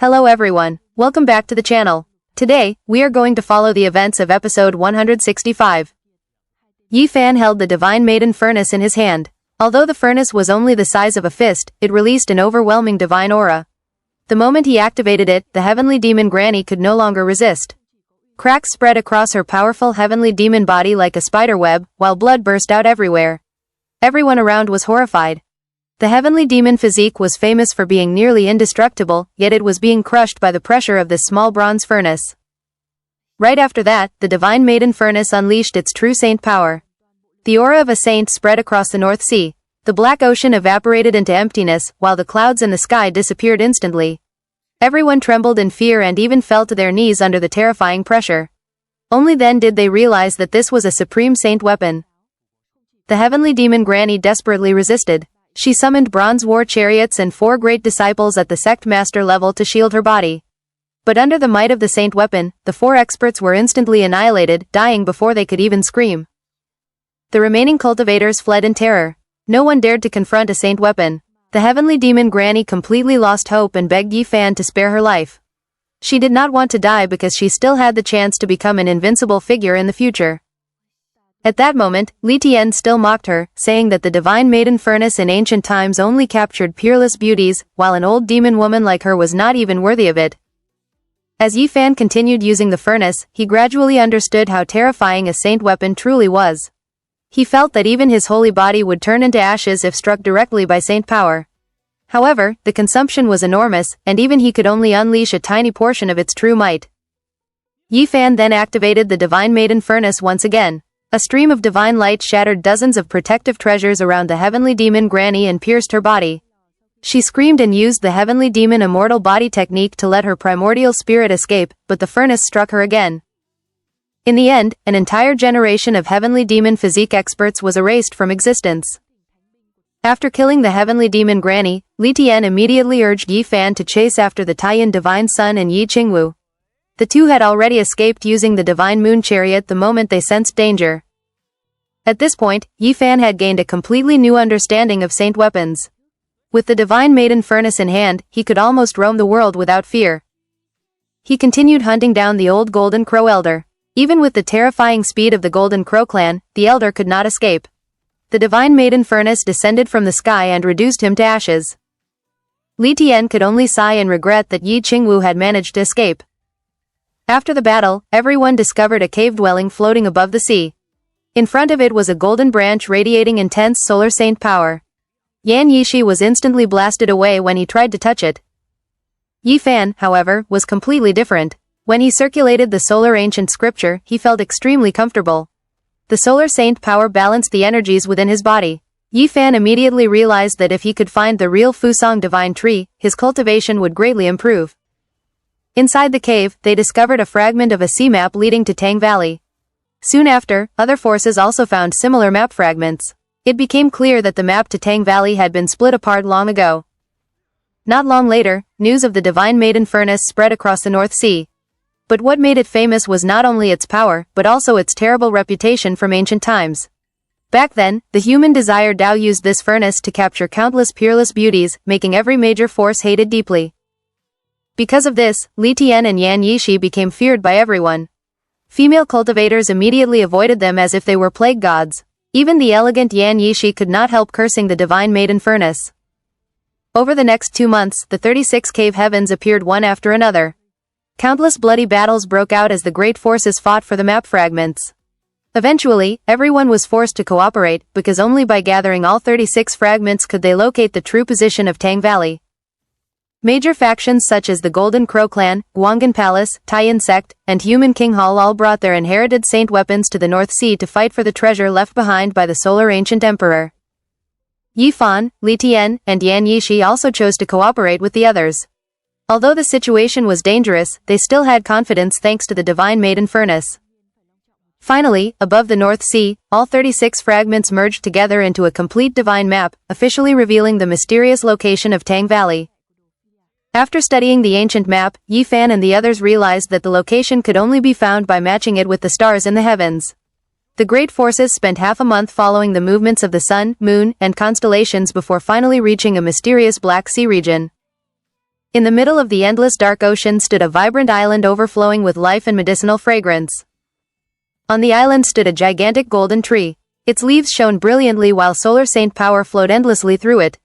Hello everyone, welcome back to the channel. Today, we are going to follow the events of episode 165. Yi Fan held the Divine Maiden Furnace in his hand. Although the furnace was only the size of a fist, it released an overwhelming divine aura. The moment he activated it, the heavenly demon Granny could no longer resist. Cracks spread across her powerful heavenly demon body like a spider web, while blood burst out everywhere. Everyone around was horrified. The heavenly demon physique was famous for being nearly indestructible, yet it was being crushed by the pressure of this small bronze furnace. Right after that, the Divine Maiden Furnace unleashed its true saint power. The aura of a saint spread across the North Sea. The black ocean evaporated into emptiness, while the clouds in the sky disappeared instantly. Everyone trembled in fear and even fell to their knees under the terrifying pressure. Only then did they realize that this was a supreme saint weapon. The heavenly demon Granny desperately resisted. She summoned bronze war chariots and 4 great disciples at the sect master level to shield her body. But under the might of the saint weapon, the 4 experts were instantly annihilated, dying before they could even scream. The remaining cultivators fled in terror. No one dared to confront a saint weapon. The heavenly demon Granny completely lost hope and begged Yi Fan to spare her life. She did not want to die because she still had the chance to become an invincible figure in the future. At that moment, Li Tian still mocked her, saying that the Divine Maiden Furnace in ancient times only captured peerless beauties, while an old demon woman like her was not even worthy of it. As Yi Fan continued using the furnace, he gradually understood how terrifying a saint weapon truly was. He felt that even his holy body would turn into ashes if struck directly by saint power. However, the consumption was enormous, and even he could only unleash a tiny portion of its true might. Yi Fan then activated the Divine Maiden Furnace once again. A stream of divine light shattered dozens of protective treasures around the heavenly demon Granny and pierced her body. She screamed and used the heavenly demon immortal body technique to let her primordial spirit escape, but the furnace struck her again. In the end, an entire generation of heavenly demon physique experts was erased from existence. After killing the heavenly demon Granny, Li Tian immediately urged Yi Fan to chase after the Taiyan Divine Sun and Yi Qingwu. The two had already escaped using the Divine Moon Chariot the moment they sensed danger. At this point, Yi Fan had gained a completely new understanding of saint weapons. With the Divine Maiden Furnace in hand, he could almost roam the world without fear. He continued hunting down the old Golden Crow Elder. Even with the terrifying speed of the Golden Crow clan, the Elder could not escape. The Divine Maiden Furnace descended from the sky and reduced him to ashes. Li Tian could only sigh and regret that Yi Qingwu had managed to escape. After the battle, everyone discovered a cave dwelling floating above the sea. In front of it was a golden branch radiating intense solar saint power. Yan Yishi was instantly blasted away when he tried to touch it. Yi Fan, however, was completely different. When he circulated the solar ancient scripture, he felt extremely comfortable. The solar saint power balanced the energies within his body. Yi Fan immediately realized that if he could find the real Fusang Divine Tree, his cultivation would greatly improve. Inside the cave, they discovered a fragment of a sea map leading to Tang Valley. Soon after, other forces also found similar map fragments. It became clear that the map to Tang Valley had been split apart long ago. Not long later, news of the Divine Maiden Furnace spread across the North Sea. But what made it famous was not only its power, but also its terrible reputation from ancient times. Back then, the human desire Dao used this furnace to capture countless peerless beauties, making every major force hated deeply. Because of this, Li Tian and Yan Yishi became feared by everyone. Female cultivators immediately avoided them as if they were plague gods. Even the elegant Yan Yishi could not help cursing the Divine Maiden Furnace. Over the next 2 months, the 36 cave heavens appeared one after another. Countless bloody battles broke out as the great forces fought for the map fragments. Eventually, everyone was forced to cooperate, because only by gathering all 36 fragments could they locate the true position of Tang Valley. Major factions such as the Golden Crow clan, Guanghan Palace, Taiyan sect, and Human King Hall all brought their inherited saint weapons to the North Sea to fight for the treasure left behind by the Solar Ancient Emperor. Yi Fan, Li Tian, and Yan Yishi also chose to cooperate with the others. Although the situation was dangerous, they still had confidence thanks to the Divine Maiden Furnace. Finally, above the North Sea, all 36 fragments merged together into a complete divine map, officially revealing the mysterious location of Tang Valley. After studying the ancient map, Yi Fan and the others realized that the location could only be found by matching it with the stars in the heavens. The great forces spent half a month following the movements of the sun, moon, and constellations before finally reaching a mysterious Black Sea region. In the middle of the endless dark ocean stood a vibrant island overflowing with life and medicinal fragrance. On the island stood a gigantic golden tree. Its leaves shone brilliantly while solar saint power flowed endlessly through it.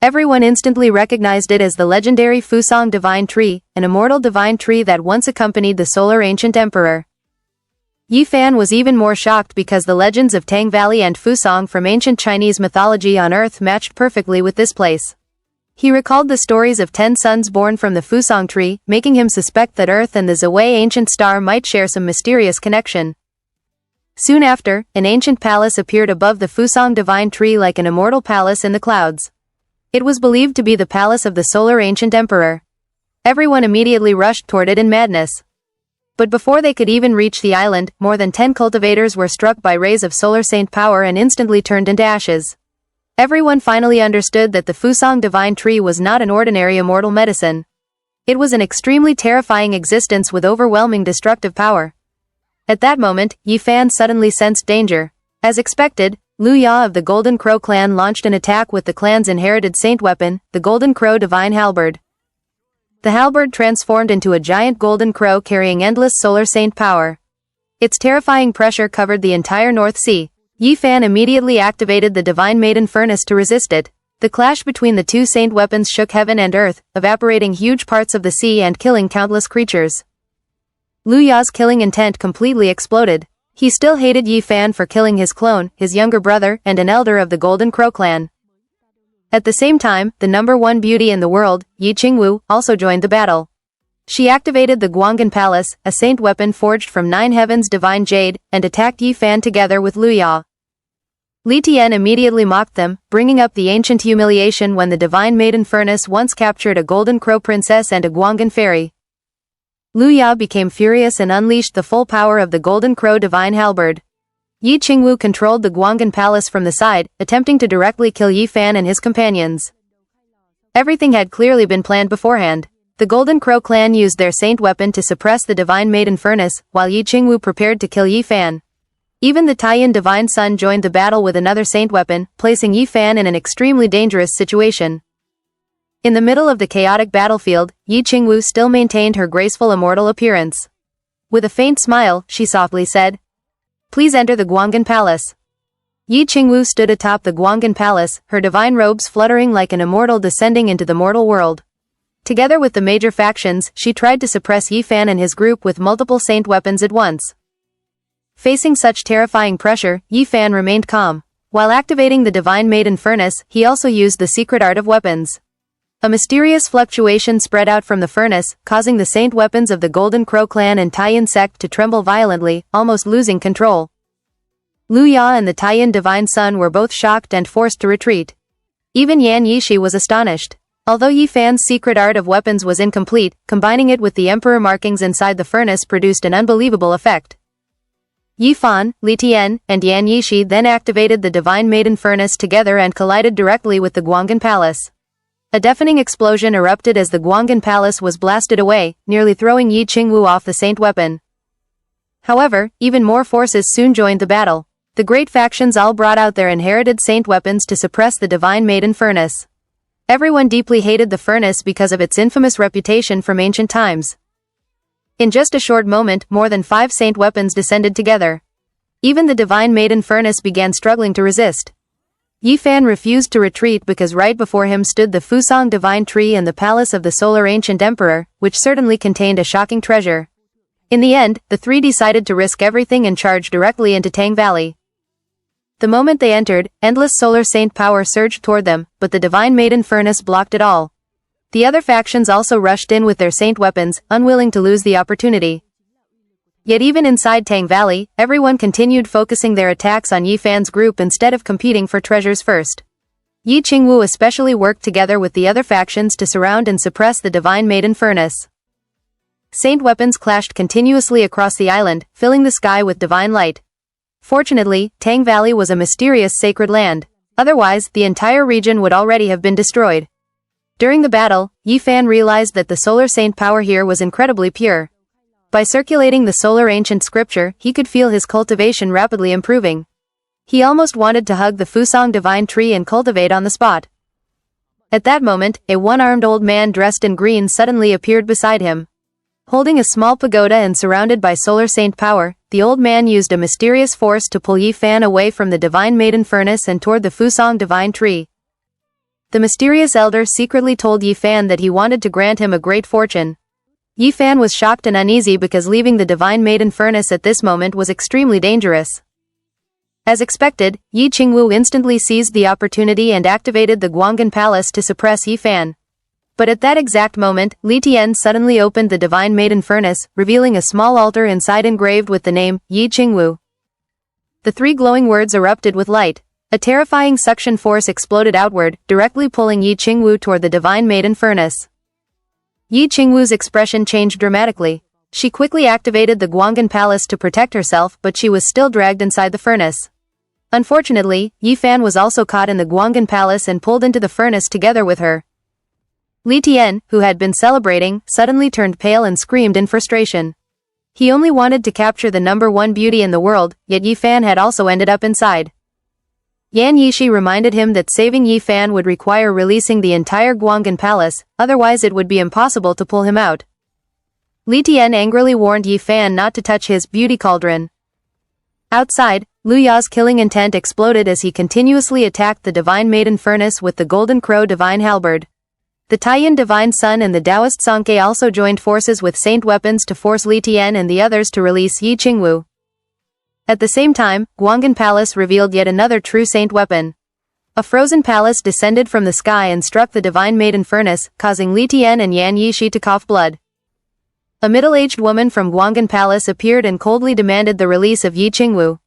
Everyone instantly recognized it as the legendary Fusang Divine Tree, an immortal divine tree that once accompanied the solar ancient emperor. Yi Fan was even more shocked because the legends of Tang Valley and Fusang from ancient Chinese mythology on Earth matched perfectly with this place. He recalled the stories of 10 sons born from the Fusang tree, making him suspect that Earth and the Ziwei ancient star might share some mysterious connection. Soon after, an ancient palace appeared above the Fusang Divine Tree like an immortal palace in the clouds. It was believed to be the palace of the solar ancient emperor. Everyone immediately rushed toward it in madness. But before they could even reach the island, more than 10 cultivators were struck by rays of solar saint power and instantly turned into ashes. Everyone finally understood that the Fusang Divine Tree was not an ordinary immortal medicine. It was an extremely terrifying existence with overwhelming destructive power. At that moment, Yi Fan suddenly sensed danger. As expected, Lu Ya of the Golden Crow clan launched an attack with the clan's inherited saint weapon, the Golden Crow Divine Halberd. The halberd transformed into a giant golden crow carrying endless solar saint power. Its terrifying pressure covered the entire North Sea. Yi Fan immediately activated the Divine Maiden Furnace to resist it. The clash between the two saint weapons shook heaven and earth, evaporating huge parts of the sea and killing countless creatures. Lu Ya's killing intent completely exploded. He still hated Yi Fan for killing his clone, his younger brother, and an elder of the Golden Crow clan. At the same time, the #1 beauty in the world, Qingwu, also joined the battle. She activated the Guanghan Palace, a saint weapon forged from 9 heavens divine jade, and attacked Yi Fan together with Lu Ya. Li Tian immediately mocked them, bringing up the ancient humiliation when the Divine Maiden Furnace once captured a Golden Crow princess and a Guanghan fairy. Lu Ya became furious and unleashed the full power of the Golden Crow Divine Halberd. Qingwu controlled the Guanghan Palace from the side, attempting to directly kill Yi Fan and his companions. Everything had clearly been planned beforehand. The Golden Crow clan used their saint weapon to suppress the Divine Maiden Furnace, while Qingwu prepared to kill Yi Fan. Even the Taiyan Divine Sun joined the battle with another saint weapon, placing Yi Fan in an extremely dangerous situation. In the middle of the chaotic battlefield, Qingwu still maintained her graceful immortal appearance. With a faint smile, she softly said, "Please enter the Guanghan Palace." Qingwu stood atop the Guanghan Palace, her divine robes fluttering like an immortal descending into the mortal world. Together with the major factions, she tried to suppress Yi Fan and his group with multiple saint weapons at once. Facing such terrifying pressure, Yi Fan remained calm. While activating the Divine Maiden Furnace, he also used the secret art of weapons. A mysterious fluctuation spread out from the furnace, causing the saint weapons of the Golden Crow clan and Taiyan sect to tremble violently, almost losing control. Lu Ya and the Taiyan Divine Sun were both shocked and forced to retreat. Even Yan Yishi was astonished. Although Yi Fan's secret art of weapons was incomplete, combining it with the emperor markings inside the furnace produced an unbelievable effect. Yi Fan, Li Tian, and Yan Yishi then activated the Divine Maiden Furnace together and collided directly with the Guanghan Palace. A deafening explosion erupted as the Guanghan Palace was blasted away, nearly throwing Qingwu off the saint weapon. However, even more forces soon joined the battle. The great factions all brought out their inherited saint weapons to suppress the Divine Maiden Furnace. Everyone deeply hated the furnace because of its infamous reputation from ancient times. In just a short moment, more than 5 saint weapons descended together. Even the Divine Maiden Furnace began struggling to resist. Yi Fan refused to retreat because right before him stood the Fusang Divine Tree and the palace of the Solar Ancient Emperor, which certainly contained a shocking treasure. In the end, the three decided to risk everything and charge directly into Tang Valley. The moment they entered, endless solar saint power surged toward them, but the Divine Maiden Furnace blocked it all. The other factions also rushed in with their saint weapons, unwilling to lose the opportunity. Yet even inside Tang Valley, everyone continued focusing their attacks on Yi Fan's group instead of competing for treasures first. Qingwu especially worked together with the other factions to surround and suppress the Divine Maiden Furnace. Saint weapons clashed continuously across the island, filling the sky with divine light. Fortunately, Tang Valley was a mysterious sacred land. Otherwise, the entire region would already have been destroyed. During the battle, Yi Fan realized that the solar saint power here was incredibly pure. By circulating the solar ancient scripture, he could feel his cultivation rapidly improving. He almost wanted to hug the Fusang Divine Tree and cultivate on the spot. At that moment, a one-armed old man dressed in green suddenly appeared beside him. Holding a small pagoda and surrounded by solar saint power, the old man used a mysterious force to pull Yi Fan away from the Divine Maiden Furnace and toward the Fusang Divine Tree. The mysterious elder secretly told Yi Fan that he wanted to grant him a great fortune. Yi Fan was shocked and uneasy because leaving the Divine Maiden Furnace at this moment was extremely dangerous. As expected, Yi Qingwu instantly seized the opportunity and activated the Guanghan Palace to suppress Yi Fan. But at that exact moment, Li Tian suddenly opened the Divine Maiden Furnace, revealing a small altar inside engraved with the name, Yi Qingwu. The three glowing words erupted with light. A terrifying suction force exploded outward, directly pulling Yi Qingwu toward the Divine Maiden Furnace. Yi Qingwu's expression changed dramatically. She quickly activated the Guanghan Palace to protect herself, but she was still dragged inside the furnace. Unfortunately, Yi Fan was also caught in the Guanghan Palace and pulled into the furnace together with her. Li Tian, who had been celebrating, suddenly turned pale and screamed in frustration. He only wanted to capture the number one beauty in the world, yet Yi Fan had also ended up inside. Yan Yishi reminded him that saving Yi Fan would require releasing the entire Guanghan Palace, otherwise it would be impossible to pull him out. Li Tian angrily warned Yi Fan not to touch his beauty cauldron. Outside, Lu Ya's killing intent exploded as he continuously attacked the Divine Maiden Furnace with the Golden Crow Divine Halberd. The Taiyan Divine Sun and the Taoist Songke also joined forces with Saint weapons to force Li Tian and the others to release Yi Qingwu. At the same time, Guanghan Palace revealed yet another true saint weapon. A frozen palace descended from the sky and struck the Divine Maiden Furnace, causing Li Tian and Yan Yishi to cough blood. A middle-aged woman from Guanghan Palace appeared and coldly demanded the release of Yi Qingwu.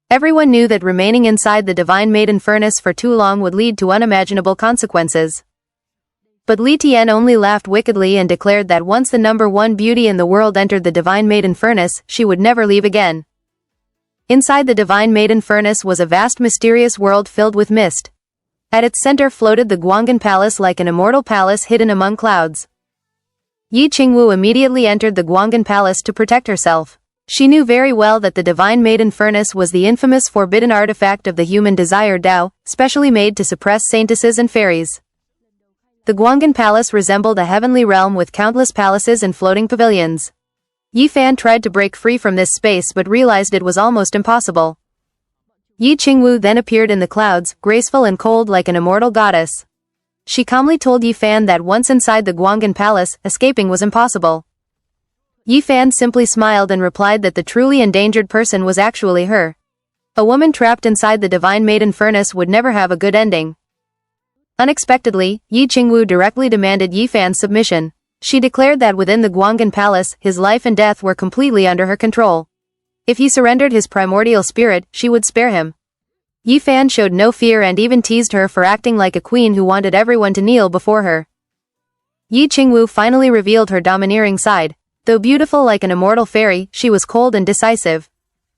Everyone knew that remaining inside the Divine Maiden Furnace for too long would lead to unimaginable consequences. But Li Tian only laughed wickedly and declared that once the number one beauty in the world entered the Divine Maiden Furnace, she would never leave again. Inside the Divine Maiden Furnace was a vast mysterious world filled with mist. At its center floated the Guanghan Palace like an immortal palace hidden among clouds. Yi Qingwu immediately entered the Guanghan Palace to protect herself. She knew very well that the Divine Maiden Furnace was the infamous forbidden artifact of the human desire Tao, specially made to suppress saintesses and fairies. The Guanghan Palace resembled a heavenly realm with countless palaces and floating pavilions. Yi Fan tried to break free from this space but realized it was almost impossible. Yi Qingwu then appeared in the clouds, graceful and cold like an immortal goddess. She calmly told Yi Fan that once inside the Guanghan Palace, escaping was impossible. Yi Fan simply smiled and replied that the truly endangered person was actually her. A woman trapped inside the Divine Maiden Furnace would never have a good ending. Unexpectedly, Yi Qingwu directly demanded Yi Fan's submission. She declared that within the Guanghan Palace, his life and death were completely under her control. If he surrendered his primordial spirit, she would spare him. Yi Fan showed no fear and even teased her for acting like a queen who wanted everyone to kneel before her. Yi Qingwu finally revealed her domineering side. Though beautiful like an immortal fairy, she was cold and decisive.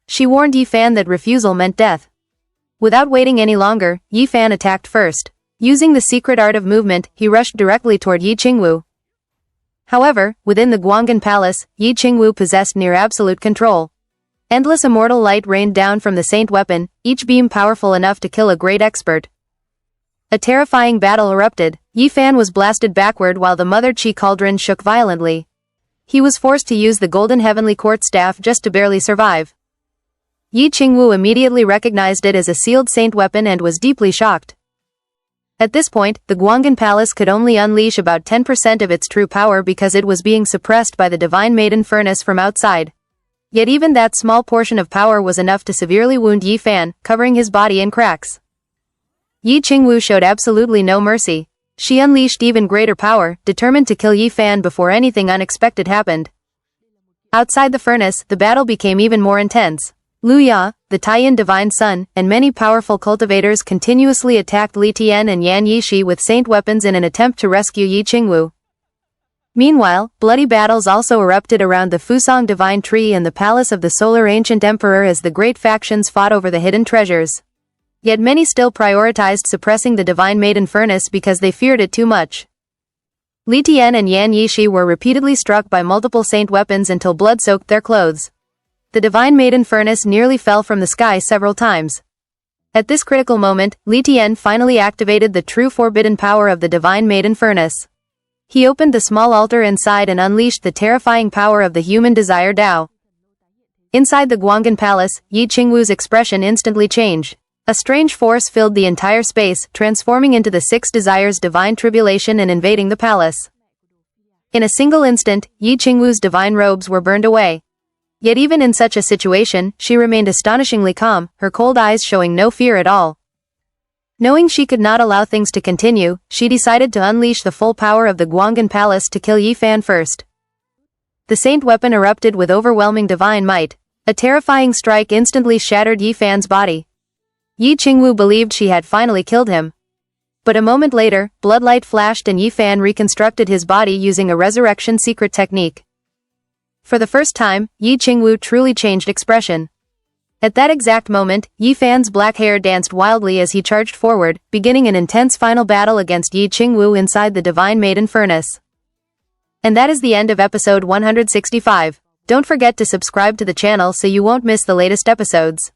She warned Yi Fan that refusal meant death. Without waiting any longer, Yi Fan attacked first. Using the secret art of movement, he rushed directly toward Yi Qingwu. However, within the Guanghan Palace, Yi Qingwu possessed near absolute control. Endless immortal light rained down from the saint weapon, each beam powerful enough to kill a great expert. A terrifying battle erupted. Yi Fan was blasted backward while the Mother Qi cauldron shook violently. He was forced to use the golden heavenly court staff just to barely survive. Yi Qingwu immediately recognized it as a sealed saint weapon and was deeply shocked. At this point, the Guanghan Palace could only unleash about 10% of its true power because it was being suppressed by the Divine Maiden Furnace from outside. Yet even that small portion of power was enough to severely wound Yi Fan, covering his body in cracks. Yi Qingwu showed absolutely no mercy. She unleashed even greater power, determined to kill Yi Fan before anything unexpected happened. Outside the furnace, the battle became even more intense. Lu Ya, the Taiyan Divine Sun, and many powerful cultivators continuously attacked Li Tian and Yan Yishi with saint weapons in an attempt to rescue Yi Qingwu. Meanwhile, bloody battles also erupted around the Fusang Divine Tree and the palace of the Solar Ancient Emperor as the great factions fought over the hidden treasures. Yet many still prioritized suppressing the Divine Maiden Furnace because they feared it too much. Li Tian and Yan Yishi were repeatedly struck by multiple saint weapons until blood soaked their clothes. The Divine Maiden Furnace nearly fell from the sky several times. At this critical moment, Li Tian finally activated the true forbidden power of the Divine Maiden Furnace. He opened the small altar inside and unleashed the terrifying power of the human desire Tao. Inside the Guanghan Palace, Yi Qingwu's expression instantly changed. A strange force filled the entire space, transforming into the six desires divine tribulation and invading the palace. In a single instant, Yi Qingwu's divine robes were burned away. Yet even in such a situation, she remained astonishingly calm, her cold eyes showing no fear at all. Knowing she could not allow things to continue, she decided to unleash the full power of the Guanghan Palace to kill Yi Fan first. The saint weapon erupted with overwhelming divine might. A terrifying strike instantly shattered Yi Fan's body. Yi Qingwu believed she had finally killed him. But a moment later, bloodlight flashed and Yi Fan reconstructed his body using a resurrection secret technique. For the first time, Yi Qingwu truly changed expression. At that exact moment, Yi Fan's black hair danced wildly as he charged forward, beginning an intense final battle against Yi Qingwu inside the Divine Maiden Furnace. And that is the end of episode 165. Don't forget to subscribe to the channel so you won't miss the latest episodes.